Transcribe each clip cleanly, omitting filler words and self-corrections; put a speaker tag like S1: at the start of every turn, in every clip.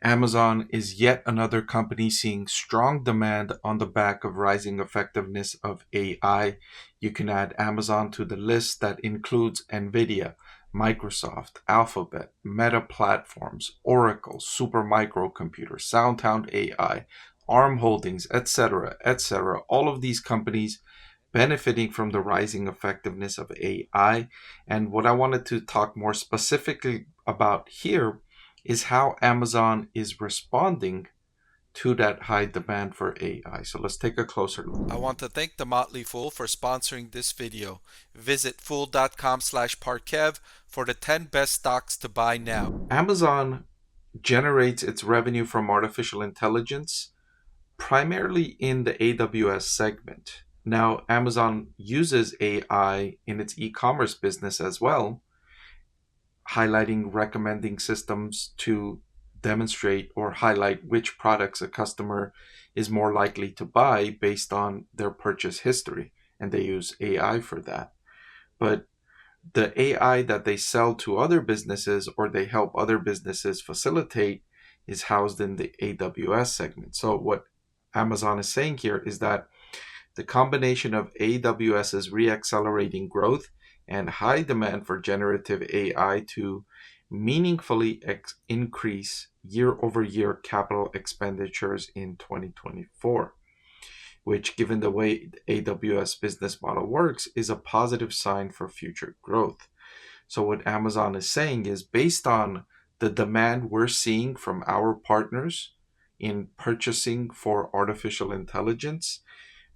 S1: Amazon is yet another company seeing strong demand on the back of rising effectiveness of AI. You can add Amazon to the list that includes Nvidia, Microsoft, Alphabet, Meta Platforms, Oracle, Supermicro Computer, SoundHound AI, ARM Holdings, etc., etc. All of these companies benefiting from the rising effectiveness of AI. And what I wanted to talk more specifically about here is how Amazon is responding to that high demand for AI. So let's take a closer look.
S2: I want to thank the Motley Fool for sponsoring this video. Visit fool.com/parkev for the 10 best stocks to buy now.
S1: Amazon generates its revenue from artificial intelligence primarily in the AWS segment. Now, Amazon uses AI in its e-commerce business as well, highlighting recommending systems to demonstrate or highlight which products a customer is more likely to buy based on their purchase history. And they use AI for that. But the AI that they sell to other businesses or they help other businesses facilitate is housed in the AWS segment. So what Amazon is saying here is that the combination of AWS's reaccelerating growth and high demand for generative AI to meaningfully increase year-over-year capital expenditures in 2024, which, given the way AWS business model works, is a positive sign for future growth. So what Amazon is saying is, based on the demand we're seeing from our partners in purchasing for artificial intelligence,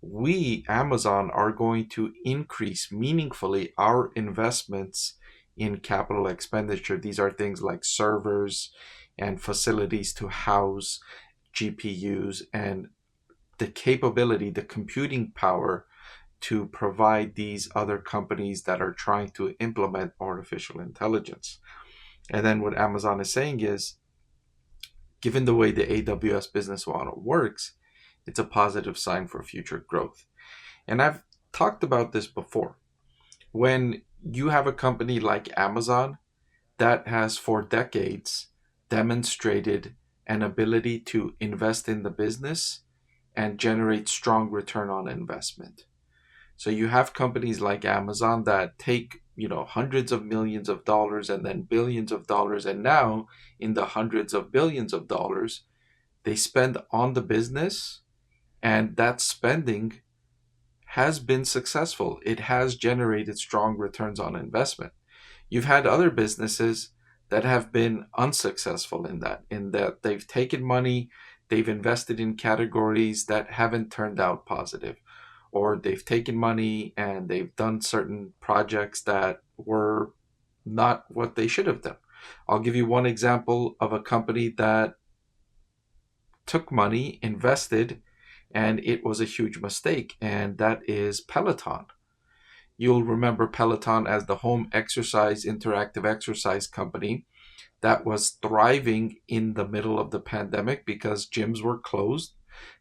S1: we, Amazon, are going to increase meaningfully our investments in capital expenditure. These are things like servers and facilities to house GPUs and the capability, the computing power to provide these other companies that are trying to implement artificial intelligence. And then what Amazon is saying is, given the way the AWS business model works, it's a positive sign for future growth. And I've talked about this before. When you have a company like Amazon that has for decades demonstrated an ability to invest in the business and generate strong return on investment. So you have companies like Amazon that take, hundreds of millions of dollars and then billions of dollars, and now in the hundreds of billions of dollars they spend on the business, and that spending has been successful. It has generated strong returns on investment. You've had other businesses that have been unsuccessful in that they've taken money, they've invested in categories that haven't turned out positive, or they've taken money and they've done certain projects that were not what they should have done. I'll give you one example of a company that took money, invested, and it was a huge mistake, and that is Peloton. You'll remember Peloton as the home exercise, interactive exercise company that was thriving in the middle of the pandemic because gyms were closed.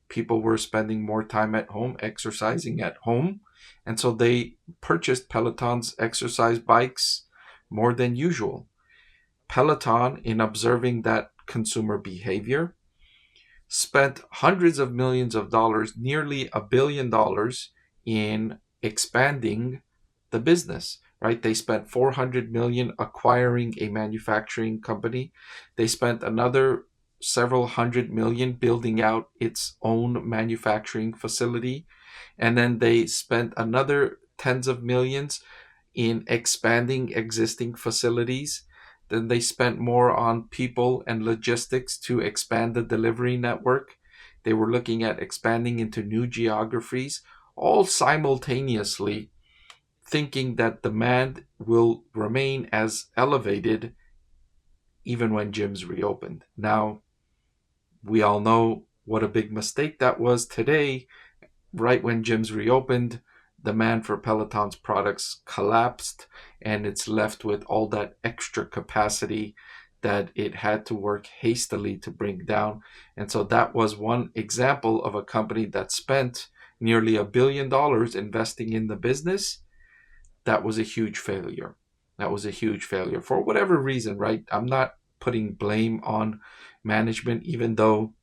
S1: People were spending more time at home, exercising at home. And so they purchased Peloton's exercise bikes more than usual. Peloton, in observing that consumer behavior, spent hundreds of millions of dollars, nearly $1 billion, in expanding the business, right? They spent $400 million acquiring a manufacturing company. They spent another several hundred million building out its own manufacturing facility. And then they spent another tens of millions in expanding existing facilities. Then they spent more on people and logistics to expand the delivery network. They were looking at expanding into new geographies, all simultaneously thinking that demand will remain as elevated even when gyms reopened. Now, we all know what a big mistake that was. Today, right when gyms reopened, demand for Peloton's products collapsed, and it's left with all that extra capacity that it had to work hastily to bring down. And so that was one example of a company that spent nearly $1 billion investing in the business. That was a huge failure. That was a huge failure for whatever reason, right? I'm not putting blame on management, even though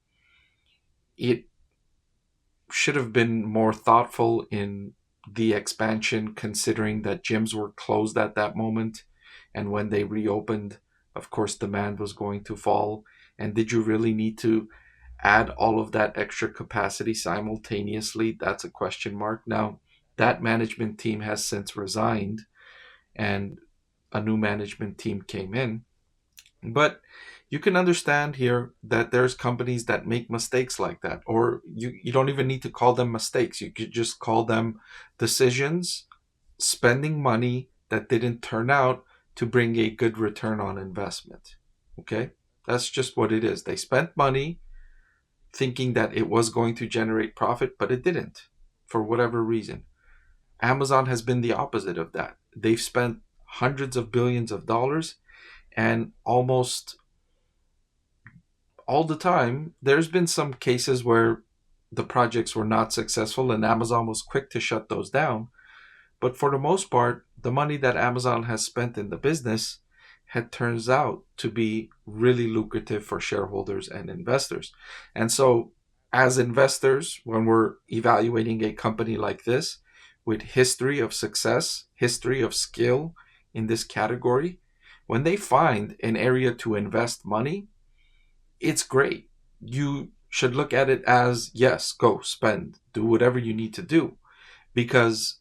S1: it should have been more thoughtful in the expansion, considering that gyms were closed at that moment. And when they reopened, of course, demand was going to fall. And did you really need to add all of that extra capacity simultaneously? That's a question mark. Now, that management team has since resigned and a new management team came in. But you can understand here that there's companies that make mistakes like that, or you don't even need to call them mistakes. You could just call them decisions, spending money that didn't turn out to bring a good return on investment. Okay? That's just what it is. They spent money thinking that it was going to generate profit, but it didn't for whatever reason. Amazon has been the opposite of that. They've spent hundreds of billions of dollars, and almost all the time, there's been some cases where the projects were not successful and Amazon was quick to shut those down. But for the most part, the money that Amazon has spent in the business had turns out to be really lucrative for shareholders and investors. And so as investors, when we're evaluating a company like this with history of success, history of skill in this category, when they find an area to invest money, it's great. You should look at it as, yes, go spend, do whatever you need to do, because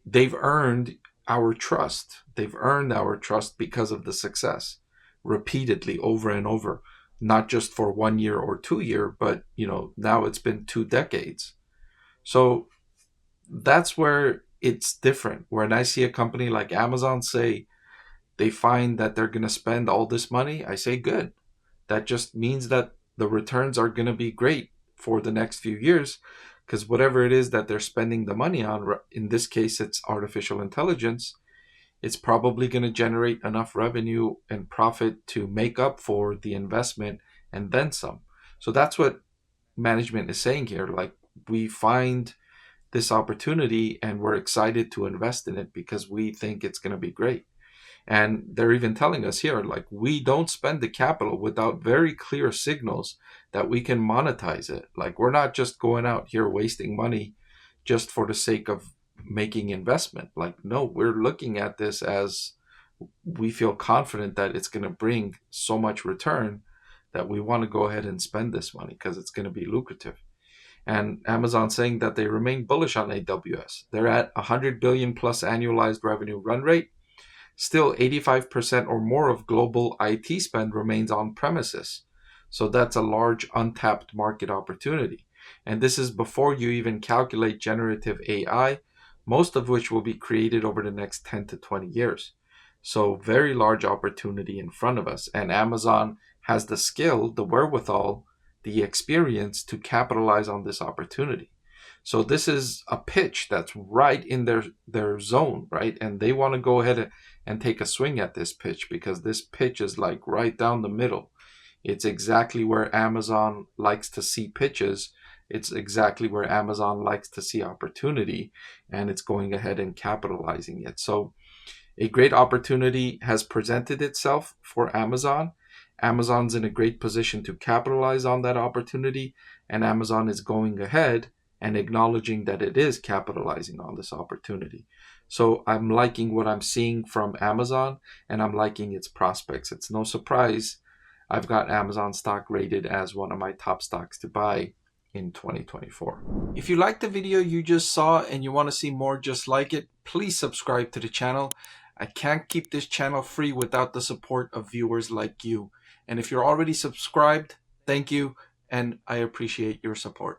S1: they've earned our trust. They've earned our trust because of the success repeatedly over and over, not just for 1 year or 2 year, but now it's been 2 decades. So that's where it's different. When I see a company like Amazon say they find that they're going to spend all this money, I say good. That just means that the returns are going to be great for the next few years, because whatever it is that they're spending the money on, in this case, it's artificial intelligence, it's probably going to generate enough revenue and profit to make up for the investment and then some. So that's what management is saying here. Like, we find this opportunity and we're excited to invest in it because we think it's going to be great. And they're even telling us here, like, we don't spend the capital without very clear signals that we can monetize it. Like, we're not just going out here wasting money just for the sake of making investment. Like, no, we're looking at this as we feel confident that it's going to bring so much return that we want to go ahead and spend this money because it's going to be lucrative. And Amazon saying that they remain bullish on AWS. They're at 100 billion plus annualized revenue run rate. Still, 85% or more of global IT spend remains on premises. So that's a large untapped market opportunity. And this is before you even calculate generative AI, most of which will be created over the next 10 to 20 years. So very large opportunity in front of us. And Amazon has the skill, the wherewithal, the experience to capitalize on this opportunity. So this is a pitch that's right in their zone, right? And they want to go ahead and take a swing at this pitch because this pitch is like right down the middle. It's exactly where Amazon likes to see pitches. It's exactly where Amazon likes to see opportunity, and it's going ahead and capitalizing it. So a great opportunity has presented itself for Amazon. Amazon's in a great position to capitalize on that opportunity, and Amazon is going ahead and acknowledging that it is capitalizing on this opportunity. So I'm liking what I'm seeing from Amazon, and I'm liking its prospects. It's no surprise I've got Amazon stock rated as one of my top stocks to buy in 2024. If you liked the video you just saw and you want to see more just like it, please subscribe to the channel. I can't keep this channel free without the support of viewers like you. And if you're already subscribed, thank you, and I appreciate your support.